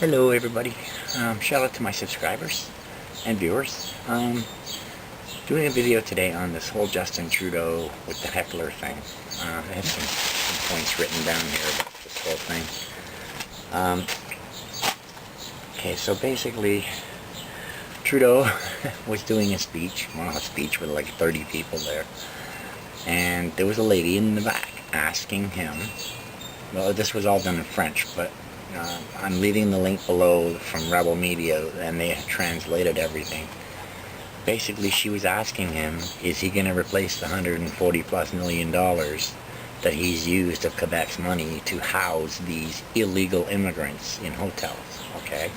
Hello everybody. Shout out to my subscribers and viewers. Doing a video today on this whole Justin Trudeau with the heckler thing. I have some points written down here about this whole thing. Okay, so basically Trudeau was doing a speech, a speech with like 30 people there, and there was a lady in the back asking him, well, this was all done in French, but I'm leaving the link below from Rebel Media, and they translated everything. Basically, she was asking him, is he going to replace the $140+ million that he's used of Quebec's money to house these illegal immigrants in hotels, okay?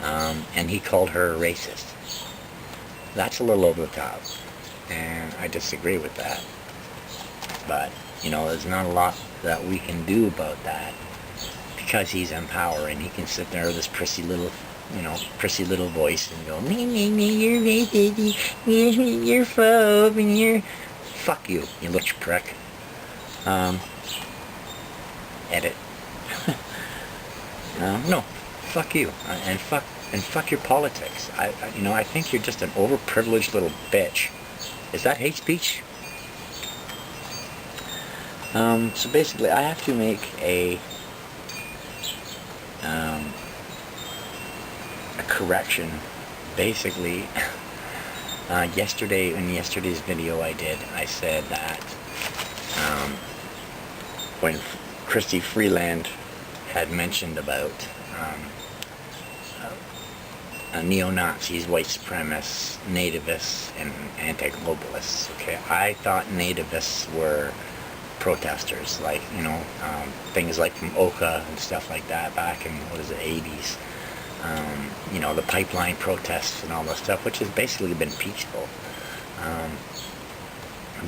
And he called her a racist. That's a little over the top, and I disagree with that. But, you know, there's not a lot that we can do about that, because he's in power, and he can sit there with this prissy little voice and go, me, you're racist, you're phobe, and you're... Fuck you, you little prick. Edit. No, fuck you, and fuck your politics. I think you're just an overprivileged little bitch. Is that hate speech? So basically, I have to make a correction. Basically, in yesterday's video I said that when Christy Freeland had mentioned about neo-Nazis, white supremacists, nativists, and anti-globalists, okay, I thought nativists were protesters, like, things like from Oka and stuff like that back in, 80s. The pipeline protests and all that stuff, which has basically been peaceful.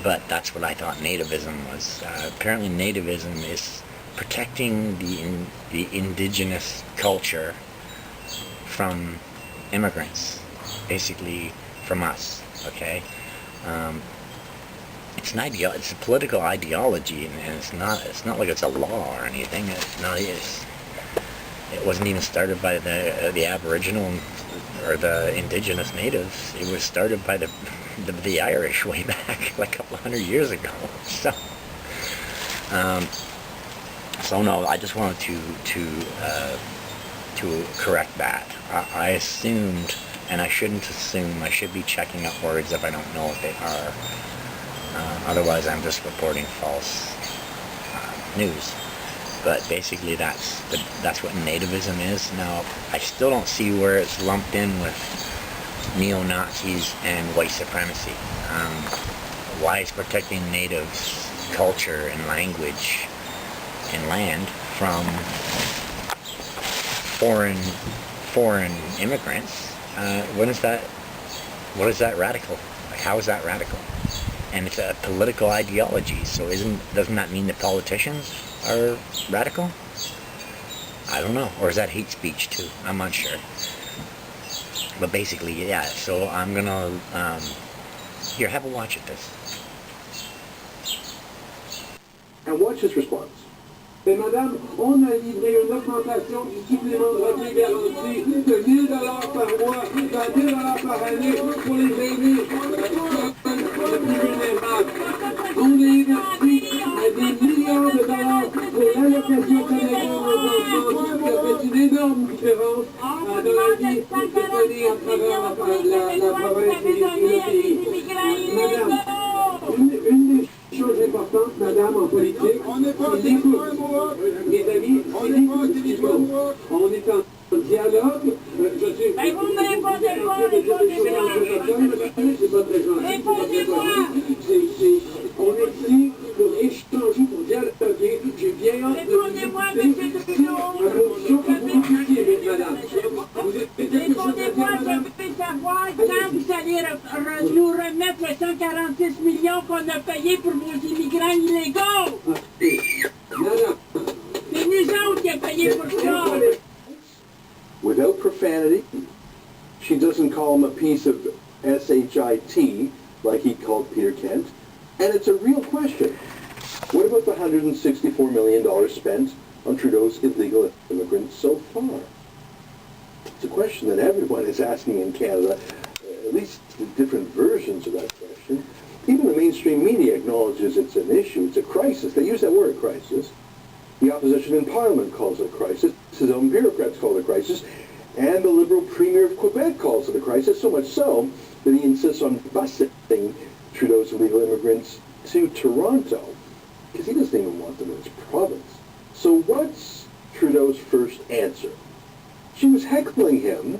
But that's what I thought nativism was. Apparently nativism is protecting the indigenous culture from immigrants, basically from us, okay? It's a political ideology, and it's not like it's a law or anything. It wasn't even started by the Aboriginal or the indigenous natives. It was started by the Irish way back like a couple hundred years ago. So no, I just wanted to correct that. I assumed, and I shouldn't assume. I should be checking up words if I don't know what they are. Otherwise, I'm just reporting false news. But basically, that's what nativism is. Now, I still don't see where it's lumped in with neo-Nazis and white supremacy. Why is protecting natives' culture and language and land from foreign immigrants? What is that radical? Like, how is that radical? And it's a political ideology, so doesn't that mean the politicians are radical? I don't know. Or is that hate speech too? I'm not sure. But basically, yeah, so I'm gonna here, have a watch at this. And watch his response. Mais madame, on a livré une augmentation du supplément de revenu garanti de $1 000 par mois, de $1 000 par année pour les aînés, les plus vulnérables. On a investi des millions de dollars pour l'allocation familiale aux enfants, qui a fait une énorme différence dans la vie de cette année à travers la province et le pays. Madame, une des chose importante, madame, en politique, c'est l'écoute. Mes amis, c'est l'écoute. On est en dialogue. Je sais que vous me répondez pas, c'est pas très gentil. On est ici pour échanger, pour dialoguer. J'ai bien hâte de vous écouter. À condition que vous m'écoutiez, madame. Répondez-moi, je veux savoir quand vous allez nous remettre les 146 millions qu'on a payés pour vos immigrants illégaux. C'est nous autres qui avons payé pour ça. Without profanity, she doesn't call him a piece of shit like he called Peter Kent. And it's a real question. What about the $164 million spent on Trudeau's illegal immigrants so far? a question that everyone is asking in Canada, at least different versions of that question. Even the mainstream media acknowledges it's an issue, it's a crisis. They use that word, crisis. The opposition in Parliament calls it a crisis. His own bureaucrats call it a crisis. And the Liberal Premier of Quebec calls it a crisis, so much so that he insists on busing Trudeau's illegal immigrants to Toronto, because he doesn't even want them in his province. So what's Trudeau's first answer? She was heckling him,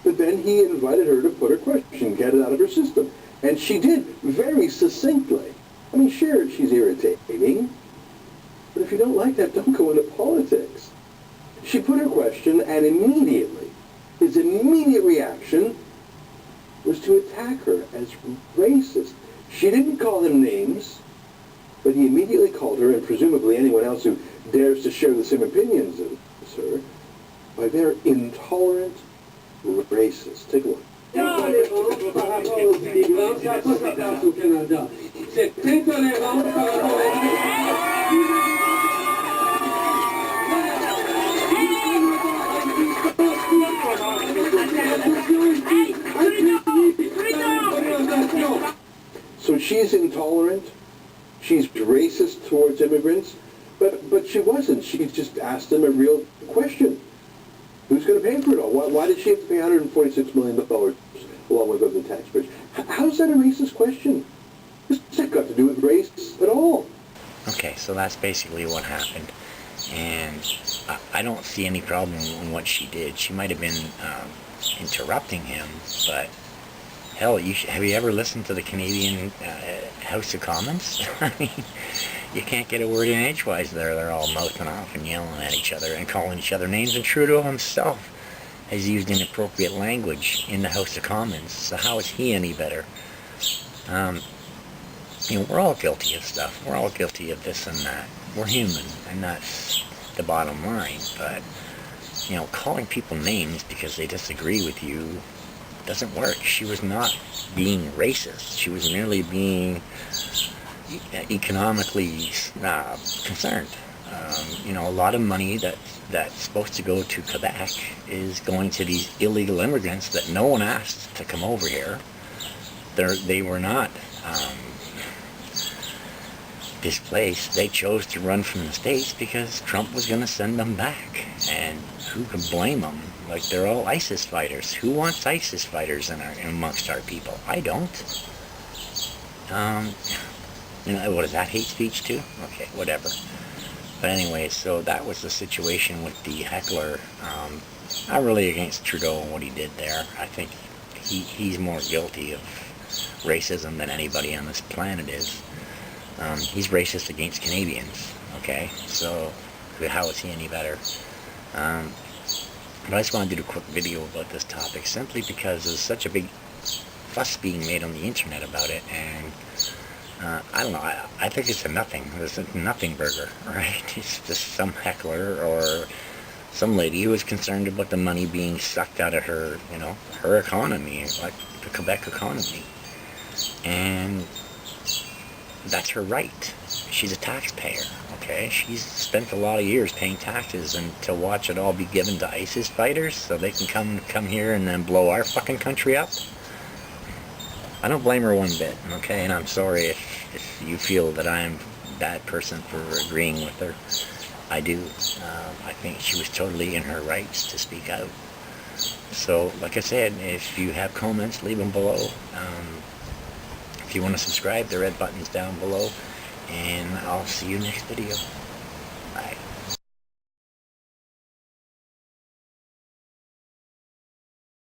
but then he invited her to put her question, get it out of her system. And she did, very succinctly. I mean, sure, she's irritating, but if you don't like that, don't go into politics. She put her question, and immediately, his immediate reaction was to attack her as racist. She didn't call him names, but he immediately called her, and presumably anyone else who dares to share the same opinions as her, by their intolerant racists. Take a look. Par rapport aux immigrants, ça n'a pas sa place au Canada. C'est intolérant par rapport à So she's intolerant, she's racist towards immigrants, but she wasn't. She just asked him a real question. Who's going to pay for it all? Why did she have to pay $146 million along with other taxpayers? How's that a racist question? What's that got to do with race at all? Okay, so that's basically what happened. And I don't see any problem in what she did. She might have been interrupting him, but hell, have you ever listened to the Canadian House of Commons? I mean, you can't get a word in edgewise there. They're all mouthing off and yelling at each other and calling each other names. And Trudeau himself has used inappropriate language in the House of Commons. So how is he any better? We're all guilty of stuff. We're all guilty of this and that. We're human, and that's the bottom line. But, calling people names because they disagree with you doesn't work. She was not being racist. She was merely being economically concerned. A lot of money that's supposed to go to Quebec is going to these illegal immigrants that no one asked to come over here. They were not displaced. They chose to run from the States because Trump was going to send them back. And who can blame them? Like, they're all ISIS fighters. Who wants ISIS fighters amongst our people? I don't. What is that, hate speech too? Okay, whatever. But anyway, so that was the situation with the heckler. I'm really against Trudeau and what he did there. I think he's more guilty of racism than anybody on this planet is. He's racist against Canadians, okay? So how is he any better? But I just want to do a quick video about this topic simply because there's such a big fuss being made on the internet about it, and I don't know, I think it's a nothing. It's a nothing burger, right? It's just some heckler or some lady who is concerned about the money being sucked out of her, her economy, like the Quebec economy. And that's her right. She's a taxpayer, okay? She's spent a lot of years paying taxes, and to watch it all be given to ISIS fighters so they can come here and then blow our fucking country up. I don't blame her one bit, okay? And I'm sorry if you feel that I'm a bad person for agreeing with her. I do. I think she was totally in her rights to speak out. So, like I said, if you have comments, leave them below. If you want to subscribe, the red button's down below. And I'll see you next video.